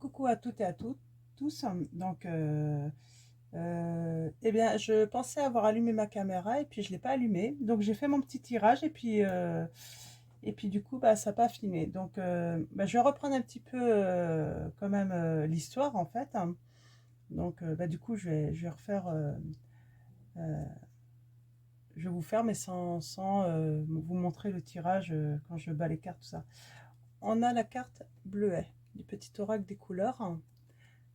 Coucou à toutes et à tous. Donc, eh bien, je pensais avoir allumé ma caméra et puis je l'ai pas allumée. Donc, j'ai fait mon petit tirage et puis du coup, bah, ça n'a pas filmé. Donc, bah, je vais reprendre un petit peu quand même l'histoire en fait, hein. Donc, bah, du coup, je vais refaire, euh, je vais vous faire, mais sans vous montrer le tirage quand je bats les cartes, tout ça. On a la carte bleuet, du petit oracle des couleurs.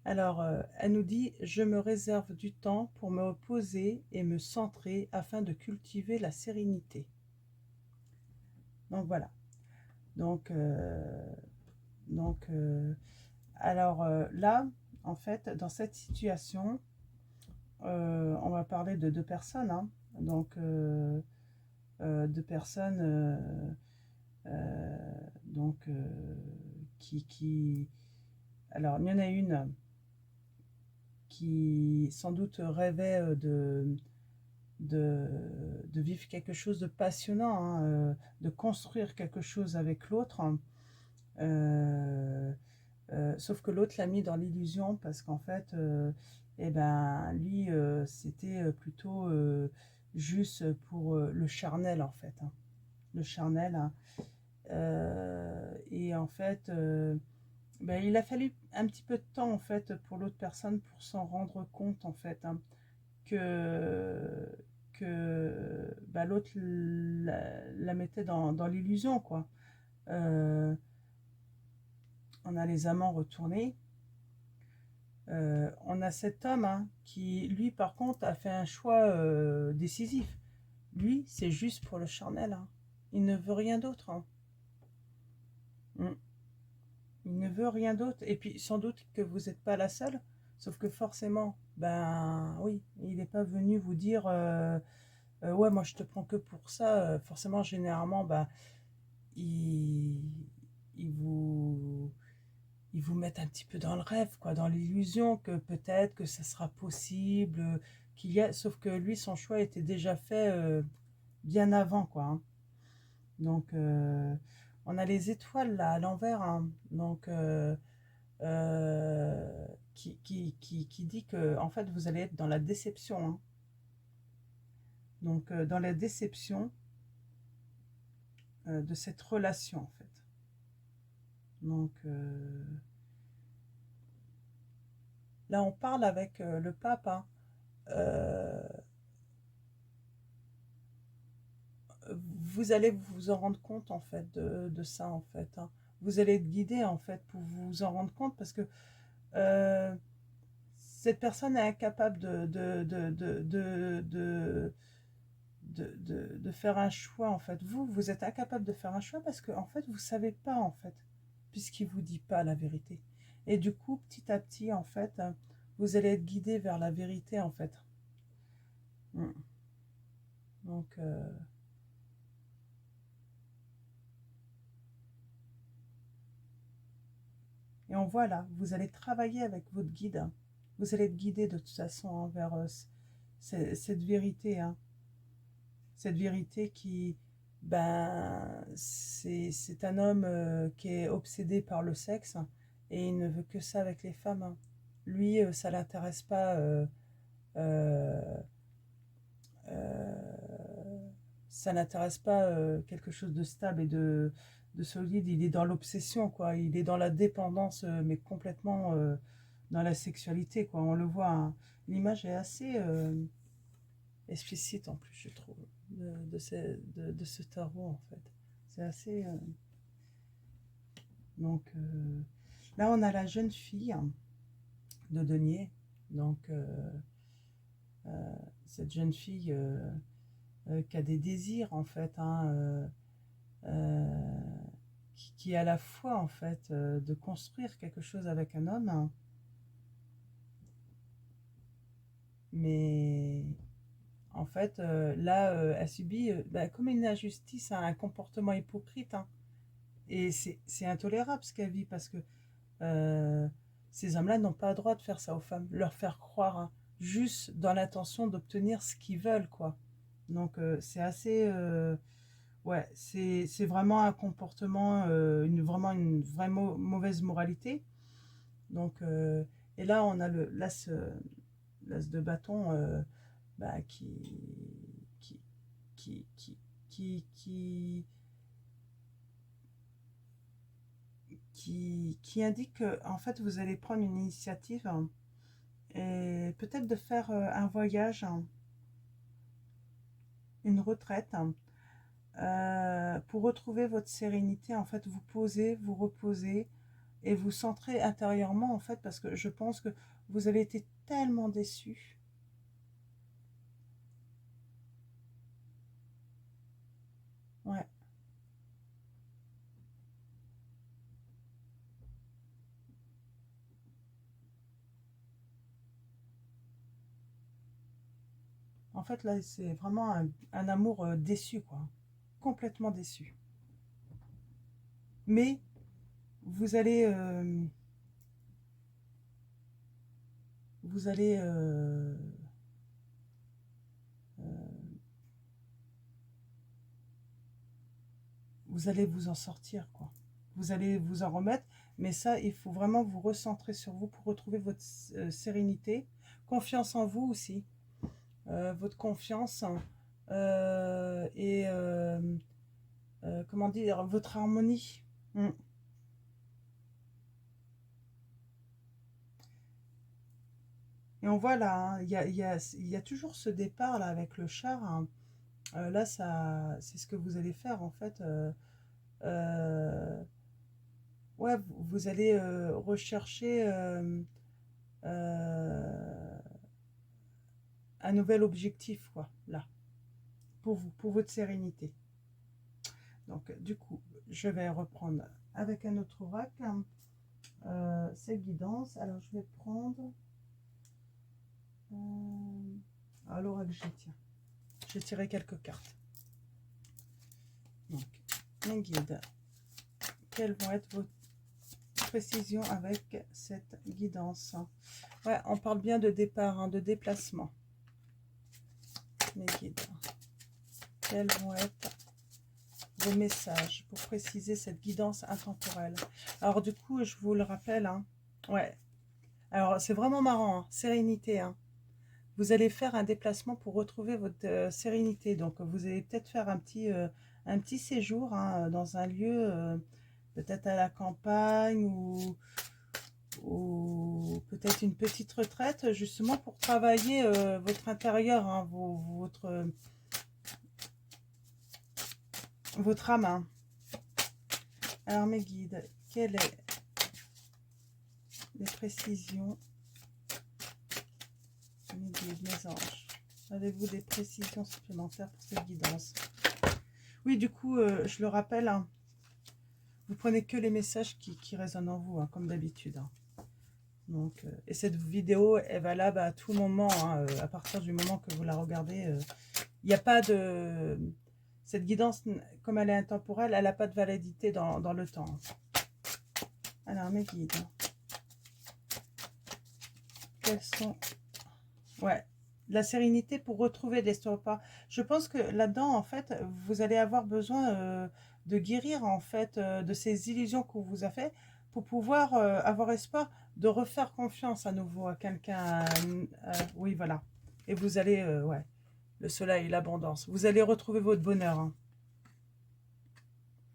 Alors, elle nous dit: «Je me réserve du temps pour me poser et me centrer afin de cultiver la sérénité». Donc voilà. Donc, donc alors là, en fait, dans cette situation, on va parler de deux personnes, hein. Donc, deux personnes euh, donc, qui. Alors, il y en a une qui sans doute rêvait de, de vivre quelque chose de passionnant, hein, de construire quelque chose avec l'autre, hein. Euh, Sauf que l'autre l'a mis dans l'illusion parce qu'en fait, eh ben, lui, c'était plutôt juste pour le charnel, en fait, hein. Le charnel, hein. Et en fait, ben, il a fallu un petit peu de temps, en fait, pour l'autre personne pour s'en rendre compte, en fait, hein, que, bah, l'autre la mettait dans l'illusion, quoi. Euh, on a les amants retournés. On a cet homme, hein, qui, lui, par contre, a fait un choix décisif. Lui, c'est juste pour le charnel, hein. Il ne veut rien d'autre, hein. Mm. Il ne veut rien d'autre. Et puis, sans doute que vous n'êtes pas la seule. Sauf que forcément, ben oui, il n'est pas venu vous dire ouais, moi je te prends que pour ça. Forcément, généralement, ben, ils, ils vous, ils vous mettent un petit peu dans le rêve, quoi, dans l'illusion que peut-être que ça sera possible, qu'il y a, sauf que lui, son choix était déjà fait bien avant, quoi, hein. Donc, on a les étoiles là à l'envers, hein. Donc, qui dit que en fait vous allez être dans la déception, hein. Donc, dans la déception de cette relation, en fait. Donc, là, on parle avec le pape, hein. Euh, Vous allez vous en rendre compte en fait de ça en fait, hein. Vous allez être guidé en fait pour vous en rendre compte parce que euh, cette personne est incapable de faire un choix en fait. Vous êtes incapable de faire un choix parce que en fait vous savez pas en fait, puisqu'il vous dit pas la vérité. Et du coup petit à petit en fait, vous allez être guidé vers la vérité en fait. Mm. Donc et on voit là, vous allez travailler avec votre guide, hein. Vous allez être guidé de toute façon, hein, vers cette vérité, hein. Cette vérité qui, ben, c'est un homme qui est obsédé par le sexe, hein, et il ne veut que ça avec les femmes, hein. Lui, ça l'intéresse pas. Euh, Ça n'intéresse pas quelque chose de stable et de solide. Il est dans l'obsession, quoi. Il est dans la dépendance, mais complètement dans la sexualité, quoi. On le voit, hein. L'image est assez explicite en plus, je trouve, de ce tarot, en fait. C'est assez. Donc là, on a la jeune fille, hein, de denier. Donc, cette jeune fille qui a des désirs, en fait, hein, euh, qui est à la fois en fait de construire quelque chose avec un homme, hein, mais en fait là elle subit bah, comme une injustice, hein, un comportement hypocrite, hein. Et c'est intolérable ce qu'elle vit parce que euh, ces hommes-là n'ont pas le droit de faire ça aux femmes, leur faire croire, hein, juste dans l'intention d'obtenir ce qu'ils veulent, quoi. Donc c'est assez ouais, c'est vraiment un comportement, vraiment une vraie mauvaise moralité. Donc, et là, on a l'as de bâton bah, qui, qui, qui, qui, qui, qui indique que, en fait, vous allez prendre une initiative, hein, et peut-être de faire un voyage, hein, une retraite, hein, pour retrouver votre sérénité. En fait, vous posez, vous reposez et vous centrez intérieurement, en fait, parce que je pense que vous avez été tellement déçus. Ouais. En fait, là, c'est vraiment un amour déçu, quoi. Complètement déçu. Mais vous allez, vous allez, vous allez vous en sortir, quoi. Vous allez vous en remettre, mais ça, il faut vraiment vous recentrer sur vous pour retrouver votre sérénité, confiance en vous aussi, votre confiance, hein, et comment dire, votre harmonie. Mm. Et on voit là, hein, il y a toujours ce départ là avec le char, hein. Là, ça, c'est ce que vous allez faire en fait. Euh, ouais, vous allez rechercher euh, un nouvel objectif, quoi, là, pour vous, pour votre sérénité. Donc, du coup, je vais reprendre avec un autre oracle, hein, cette guidance. Alors, je vais prendre l'oracle G, tiens. J'ai tiré quelques cartes. Donc, mes guides, quelles vont être vos précisions avec cette guidance? Ouais, on parle bien de départ, hein, de déplacement. Mes guides, quels vont être vos messages pour préciser cette guidance intemporelle? Alors du coup, je vous le rappelle, hein, ouais, alors c'est vraiment marrant, hein, sérénité, hein. Vous allez faire un déplacement pour retrouver votre sérénité. Donc vous allez peut-être faire un petit séjour, hein, dans un lieu, peut-être à la campagne, ou peut-être une petite retraite, justement pour travailler votre intérieur, hein, votre âme, hein. Alors mes guides, quelles sont les précisions? Mes guides, mes anges, avez-vous des précisions supplémentaires pour cette guidance? Oui, du coup, je le rappelle, hein, vous prenez que les messages qui résonnent en vous, hein, comme d'habitude, hein. Donc, et cette vidéo est valable à tout moment, hein, à partir du moment que vous la regardez. Il n'y a pas de... Cette guidance, comme elle est intemporelle, elle n'a pas de validité dans le temps. Alors, mes guides, quels sont... Ouais, la sérénité pour retrouver l'estomac. Je pense que là-dedans, en fait, vous allez avoir besoin de guérir, en fait, de ces illusions qu'on vous a fait pour pouvoir avoir espoir de refaire confiance à nouveau à quelqu'un. Oui, voilà. Et vous allez, ouais, le soleil, l'abondance. Vous allez retrouver votre bonheur, hein.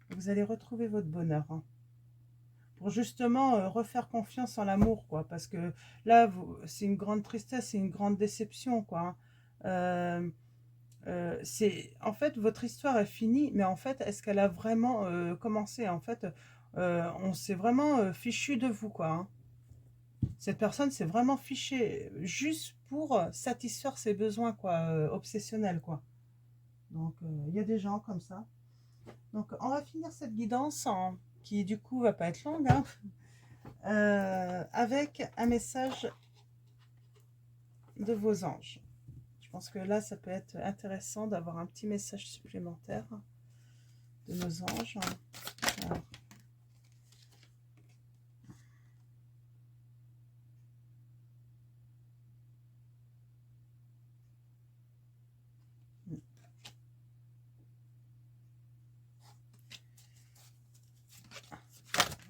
Vous allez retrouver votre bonheur, hein, pour justement refaire confiance en l'amour, quoi. Parce que là, c'est une grande tristesse, c'est une grande déception, quoi, hein. C'est en fait votre histoire est finie, mais en fait, est-ce qu'elle a vraiment commencé? En fait, on s'est vraiment fichu de vous, quoi, hein. Cette personne s'est vraiment fichée juste pour satisfaire ses besoins, quoi, obsessionnels, quoi. Donc, il y a des gens comme ça. Donc, on va finir cette guidance qui, du coup, va pas être longue, hein, avec un message de vos anges. Je pense que là, ça peut être intéressant d'avoir un petit message supplémentaire de nos anges. Alors,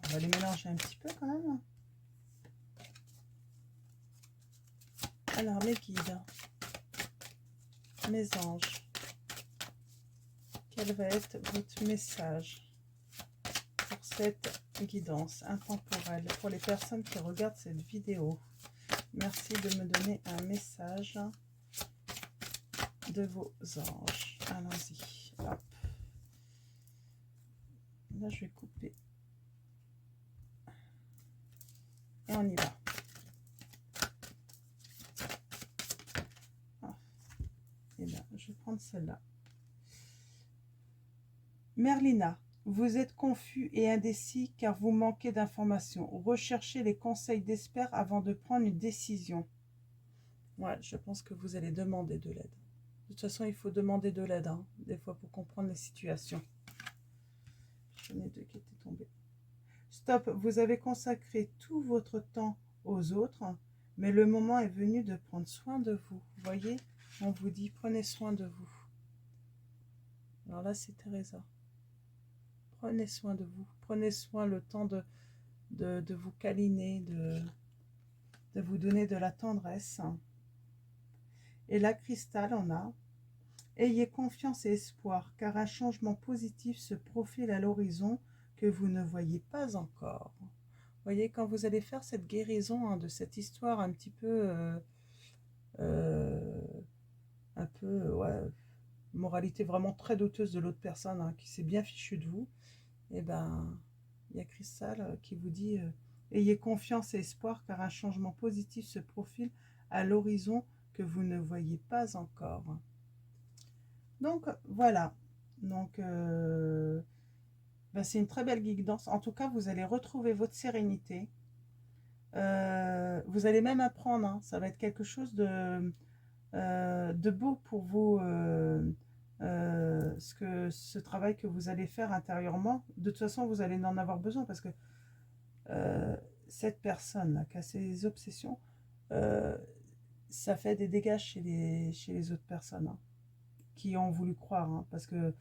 on va les mélanger un petit peu quand même. Alors, mes guides, mes anges, quel va être votre message pour cette guidance intemporelle pour les personnes qui regardent cette vidéo? Merci de me donner un message de vos anges. Allons-y. Hop. Là, je vais couper. Et on y va. Ah. Et bien, je vais prendre celle-là. Merlina, vous êtes confus et indécis car vous manquez d'informations. Recherchez les conseils d'experts avant de prendre une décision. Ouais, je pense que vous allez demander de l'aide. De toute façon, il faut demander de l'aide, hein, des fois pour comprendre les situations. J'en ai deux qui étaient tombés. Stop, vous avez consacré tout votre temps aux autres, mais le moment est venu de prendre soin de vous. Vous voyez, on vous dit prenez soin de vous. Alors là, c'est Teresa. Prenez soin de vous. Prenez soin le temps de vous câliner, de vous donner de la tendresse. Et là, Cristal, on a ayez confiance et espoir, car un changement positif se profile à l'horizon que vous ne voyez pas encore. Vous voyez, quand vous allez faire cette guérison hein, de cette histoire un petit peu, ouais, moralité vraiment très douteuse de l'autre personne hein, qui s'est bien fichu de vous, et ben, il y a Cristal qui vous dit ayez confiance et espoir, car un changement positif se profile à l'horizon que vous ne voyez pas encore. Donc voilà, donc ben, c'est une très belle guidance. En tout cas, vous allez retrouver votre sérénité. Vous allez même apprendre, hein, ça va être quelque chose de beau pour vous, ce travail que vous allez faire intérieurement. De toute façon, vous allez en avoir besoin parce que cette personne-là qui a ses obsessions, euh, ça fait des dégâts chez les autres personnes hein, qui ont voulu croire, hein, parce que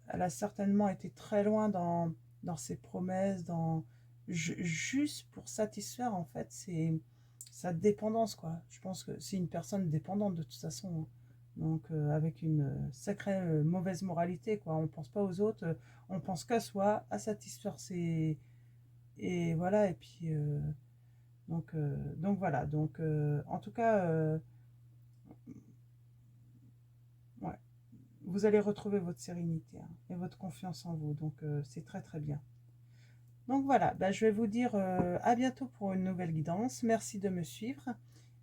elle a certainement été très loin dans ses promesses, juste pour satisfaire en fait sa dépendance quoi. Je pense que c'est une personne dépendante de toute façon, hein. Donc avec une sacrée mauvaise moralité quoi. On pense pas aux autres, on pense qu'à soi, à satisfaire ses et voilà et puis donc voilà donc en tout cas ouais, vous allez retrouver votre sérénité hein, et votre confiance en vous. Donc, c'est très très bien. Donc voilà, bah, je vais vous dire à bientôt pour une nouvelle guidance. Merci de me suivre.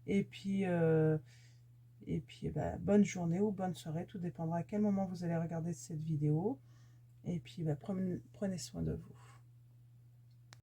Et puis, bah, bonne journée ou bonne soirée. Tout dépendra à quel moment vous allez regarder cette vidéo. Et puis, bah, prenez soin de vous.